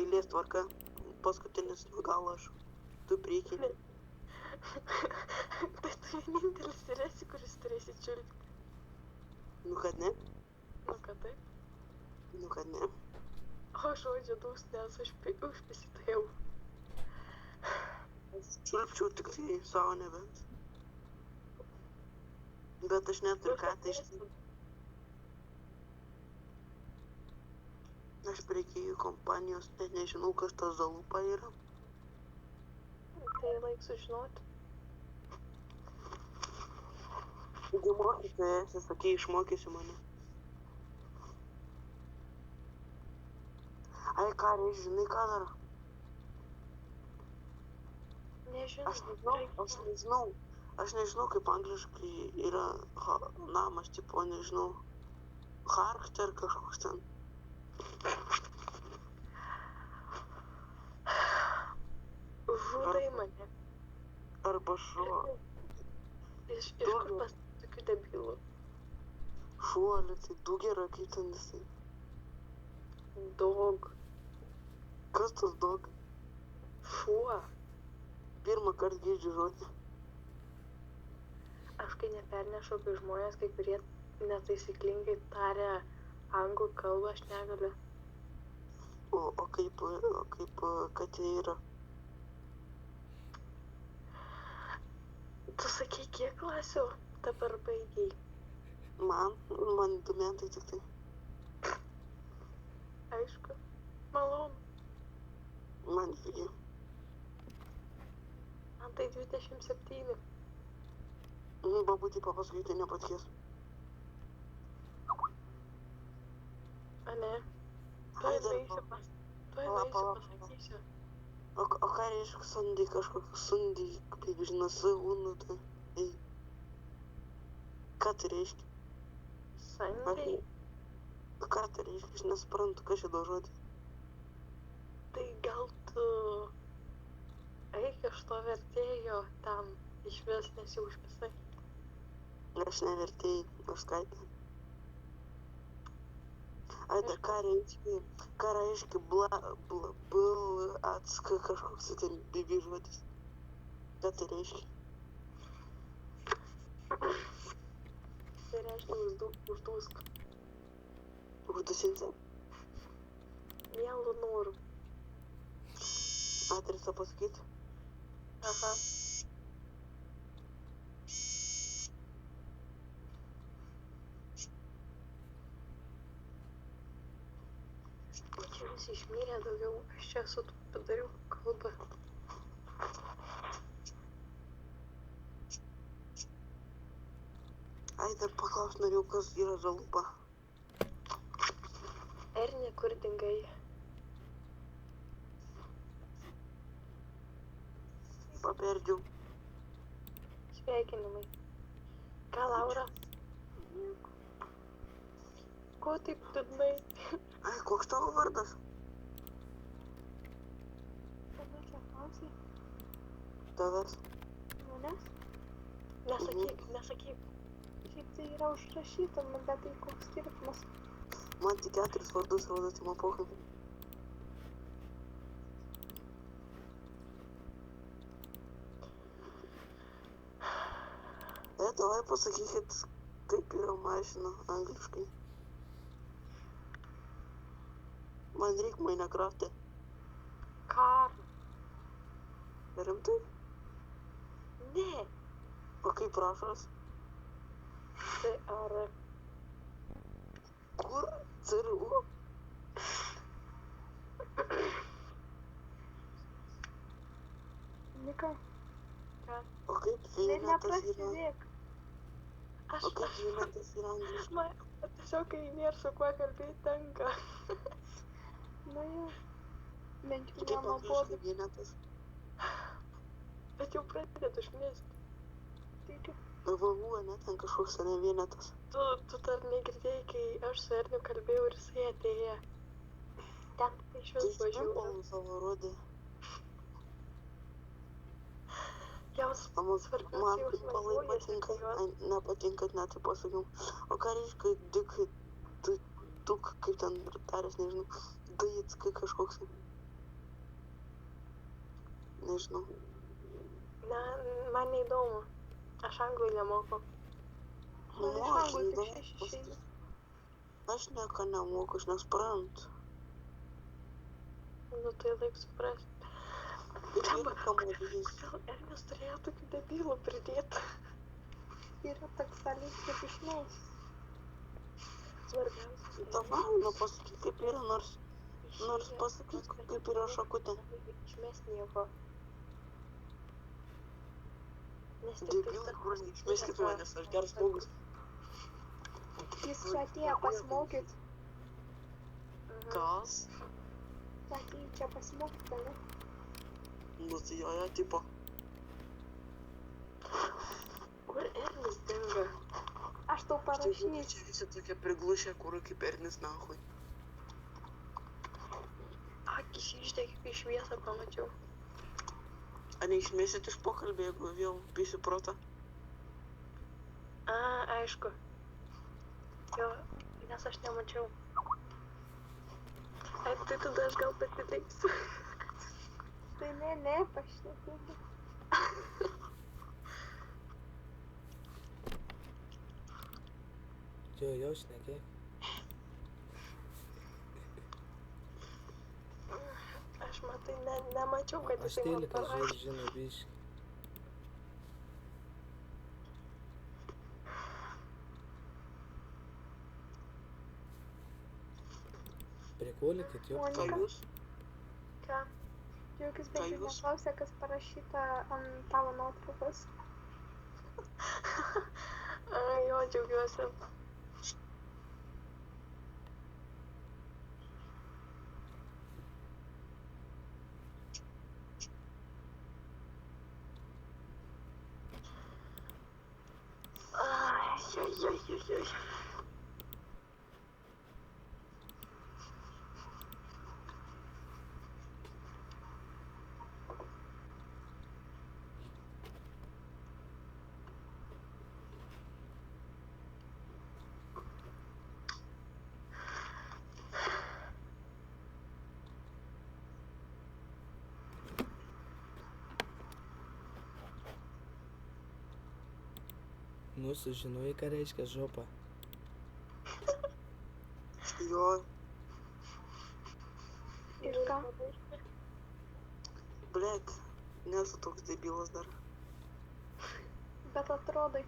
eilės tvarka. Paskutinis gal aš. Tu prieki. Tai tu vienintelis ir esi, kuris turėsi čiulpti. Nu kad ne? Nu, kad taip. Nu kad ne. O žodžiu dūs, nes aš užpisitojau. Čiulpčiau tik tai savo nebent. Bet aš neturiu ką tai išti. Aš priekėjų kompanijos, net nežinau, kas ta zalupa yra. Tai laik sužinoti. Taigi mokytoja esi, sakei, išmokysi mane. Ai, Kari, žinai ką dar? Nežinau. Aš nežinau, kaip angliškai yra namas, tipo, nežinau. Charakter kažkoks ten. Žudai mane. Arba šuo. Iš kur pas tokių debilų? Šuolį, tai dugera, kaip ten jisai. Dog. Kas tas dog? Šuo. Pirmą kartą girdžiu žodį. Aš kai nepernešu apie žmonės, kai kurie netaisyklingai taria anglų kalbą, aš negaliu. O kaip katė yra? Tu sakei, kiek klasių dabar baigiai? Man 2 metai tik tai. Aišku. Malonu. Man 2. Man tai 27. Babutį papasakyti nepatikės. A ne? Tuoj baigsiu pasakysiu. O ką reiškia sundį kažkokį sundį, kaip žinai, sūnų, tai... Ką tai reiškia? Sandai? Ką tai reiškia? Aš nesuprantu, ką šitą žodį. Tai gal tu... Eik iš to vertėjo ten išvis nesiužpisai. Aš nevertėjai, aš skaitė. Ai, da ką reiškia atska kažkoks ten bibi žodis. Ką tai reiškia? Tai reiškia uždūsk. Uždusinti? Mielu noru. Adresą pasakyti? Aha. Čia visi išmyrė daugiau, aš čia su tu padariau kalbą. Ai, dar paklaus norėjau, kas yra zalupa. Ernė, kur dingai? Paperdžiau. Sveikinimai. Ką, Laura? Ko taip liūdnai? Ai, koks tavo vardas? Tavęs aklausai? Tavęs? Manęs? Nesakyk. Šiaip tai yra užrašyta, bet tai koks skirtumas. Man tik 4 vardus rodo, tai man pokalbį. Davai pasakykit, kaip yra mašina angliškai. Man reikia Minecraft'e. Kar. Rimtai? Ne. O kaip rašas? C-R. Kur? C-R-U? Nika. Ką? O kaip vienetas yra? Neprasidėk. O kaip vienetas yra angliškai? Man tiesiog, kai nėra su kuo kalbėti, tenka. Na jau. Bent jau Kaip nenuobodu. angliškai vienetas? Bet jau pradėt užmesti. Taigi. VU, ne, ten kažkoks ne vienetas. Tu dar negirdėjai, kai aš su Erniu kalbėjau ir jisai atėjo. Ten tai iš vis Tai važiuoju. simpolų savo rodė. Jos Man svarbiausia jausmai simpolai naudojasi, patinka, kai juos... nepatinka, net taip pasakiau. O ką reiškia dik, kaip ten tarės, nežinau, daitskai kažkoks. nežinau. Ne, man neįdomu. Aš anglai nemoku. Nu, Man iš aš anglų tik neįdomu 6 pasakyti. išeina. Aš nieko nemoku, aš nesuprantu. Nu tai laik suprasti. Ir Blemba, kamuolys. kodėl Ernest turėjo tokių debylų pridėti? Yra toks dalykas kaip išmės. Svarbiausia. Davai, pasakyk, kaip yra, nors pasakyk, kaip yra šakutė. Išmės nieko. Nes tik Debilai, kur neišmeskit manęs, aš geras žmogus. Jis čia atėjo pasimokyt. Kas? Čia atėjo čia pasimokyt, ne? Nu tai joje, tipo. Kur Ernest dingo? Aš tau Štai parašysiu. čia visi tokie priglušę, kur kaip Ernest nahui. Akis išdegė, kai šviesą pamačiau. Ar neišmėsit iš pokalbį, jeigu vėl pisiu protą? A, aišku. Jo, nes aš nemačiau. Ai, tai tada aš gal pasiteiksiu. Tai ne, pašnekėkit. Jo, šnekėk. Aš matai, nemačiau, kad Aš jisai man teliką parašė. žinau biškį. Prikolikit jo. Ką jūs? Ką? Džiaugis Ką bent jau jūs? neklausė, kas parašyta ant tavo nuotraukos. A, jo, džiaugiuosi. Ai. Nu, sužinojai, ką reiškia žopa. Jo, Ir ką? blėt, nesu toks debilas dar. Bet atrodai.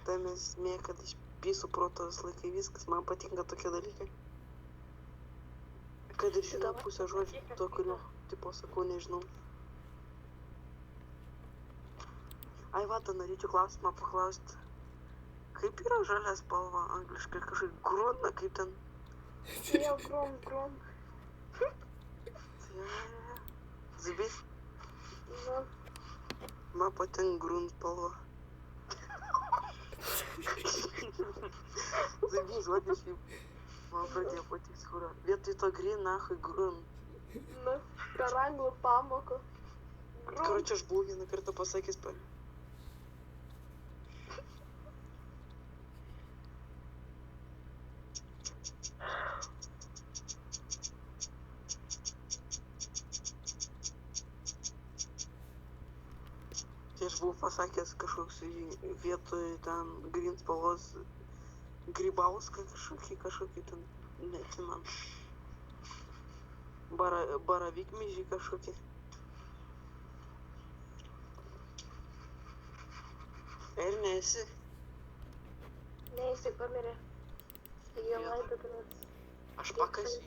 Tai mes esmė, kad aš pisiu protą visą laiką viskas, man patinka tokie dalykai. Kad ir žinau pusę žodžių, to kurio, tipo, sakau, nežinau. Ai, vata, norėčiau klausimą paklausti. Kaip yra žalia spalva angliškai, kažkaip grūna, kaip ten? Jau grum. Zbis, Nu, man patinka grūn spalva. Zbis, žodis šiaip. Man pradėjo patikti, kur. Vietoj to green, nahui, grūn. nu, per anglų pamokų. Короче, aš buvau vieną kartą pasakęs per... Tai aš buvau pasakęs kažkoks vietoj ten green spalvos Grybauską kažkokį ten, neatsimenu. Baravykmyžį kažkokį. Ir nesi. Ne, jisai pamirė. Jo laidotuvės. Aš pakasiu.